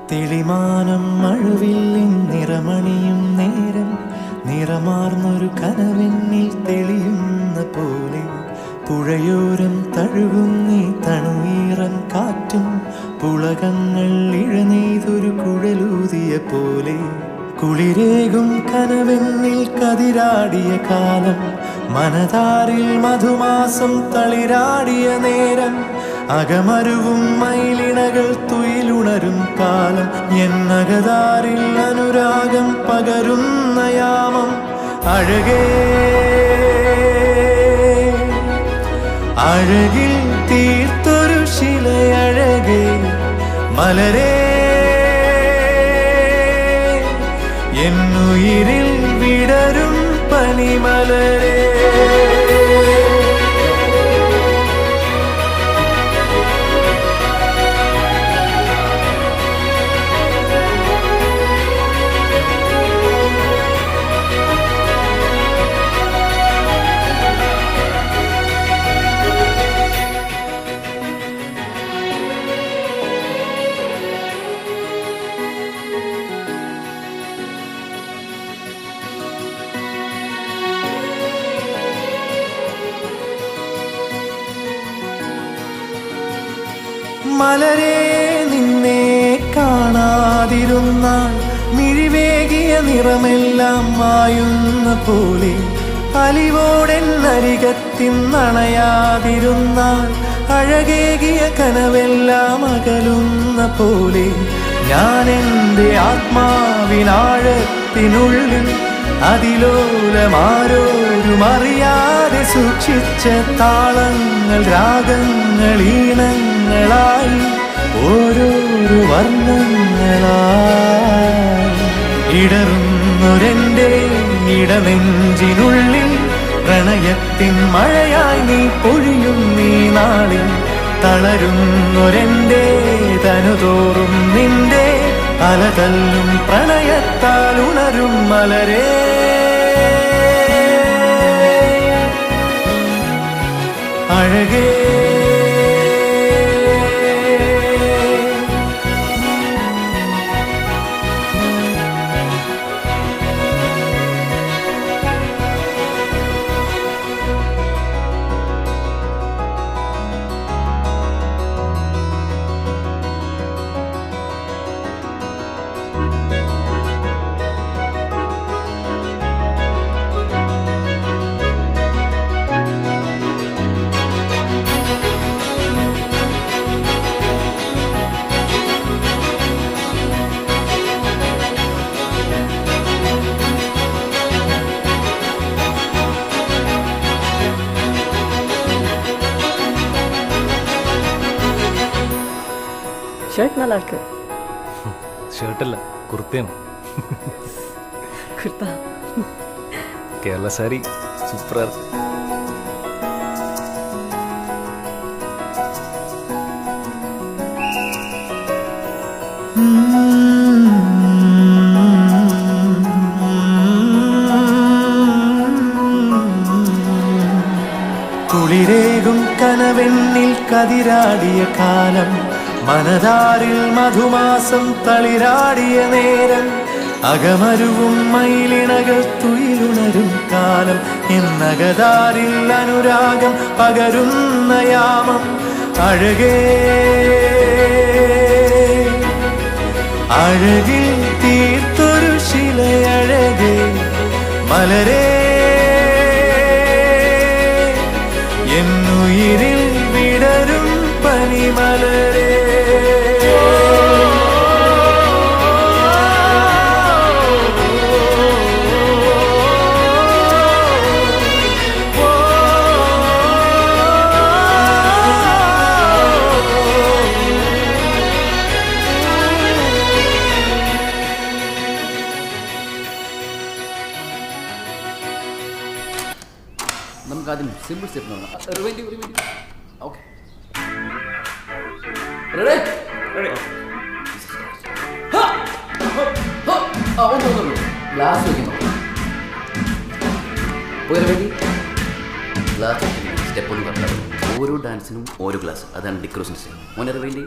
തെളിമാനം മഴവില്ലിൻ നിറമണിയും നേരം നിറമാർന്നൊരു കനവെന്നിൽ തെളിയുന്ന പോലെ പുഴയോരം തഴുകുന്നീ തണുവീറൻ കാറ്റും പുളകങ്ങൾ ഇഴനെയ്തൊരു കുഴലൂതിയ പോലെ കുളിരേകും കനവെന്നിൽ കതിരാടിയ കാലം മനതാരിൽ മധുമാസം തളിരാടിയ നേരം അകമരുവും മയിലിണകൾ തുയിലുണരും കാലം എന്നകതാരിൽ അനുരാഗം പകരുന്ന യാമം അഴകേ അഴകിൽ തീർത്തൊരു ശിലയഴകേ മലരേ എന്നുയിരിൽ വിടരും പനിമലരേ മലരേ നിന്നെ കാണാതിരുന്നാൽ മിഴിവേകിയ നിറമെല്ലാം മായുന്ന പോലെ അലിവോടെന്നരികത്തിന്നണയാതിരുന്നാൽ അഴകേകിയ കനവെല്ലാം അകലുന്ന പോലെ ഞാൻ എൻ്റെ ആത്മാവിനാഴത്തിനുള്ളിൽ അതിലോലമാരോരും അറിയാതെ സൂക്ഷിച്ച താളങ്ങൾ രാഗങ്ങൾ ഈണങ്ങളായി ഓരോരോ വർണ്ണങ്ങളായി ഇടറുന്നൊരെൻ്റെ ഇടനെഞ്ചിനുള്ളിൽ പ്രണയത്തിൻ മഴയായി നീ പൊഴിയും നീ നാളിൽ തളരുന്നൊരെൻ്റെ തനുതോറും നിന്റെ അലതല്ലും പ്രണയത്താൽ ഉണരും മലരേ അഴകേ ஷர்ட் நல்லா இருக்கு. ஷர்ட் இல்ல, குர்த்தேம். குர்தா. கேரளா சாரி சூப்பரா இருக்கு. കുളിരേകും കനവെന്നിൽ കതിരാടിയ കാലം മനതാരിൽ മധുമാസം തളിരാടിയ നേരം അകമരുവും മയിലിണകൾ തുയിലുണരും കാലം എന്നകതാരിൽ അനുരാഗം പകരുന്ന യാമം അഴകേ അഴകിൽ തീർത്തൊരു ശിലയഴകേ മലരേ എന്നുയിരിൽ വിടരും പനിമലരേ നമുക്ക് ആദ്യം സിമ്പിൾ സ്റ്റെപ്പ് നോക്കാം. Okay ready? ഗ്ലാസ് വയ്ക്കുന്നു. പോയി വേണ്ടി ഗ്ലാസ് സ്റ്റെപ്പ് ഒന്ന് പറഞ്ഞാൽ ഓരോ ഡാൻസിനും ഓരോ ഗ്ലാസ്. അതാണ് ഡിക്രോസിൻ്റെ സ്റ്റെപ്പ്. മോനെ വേണ്ടി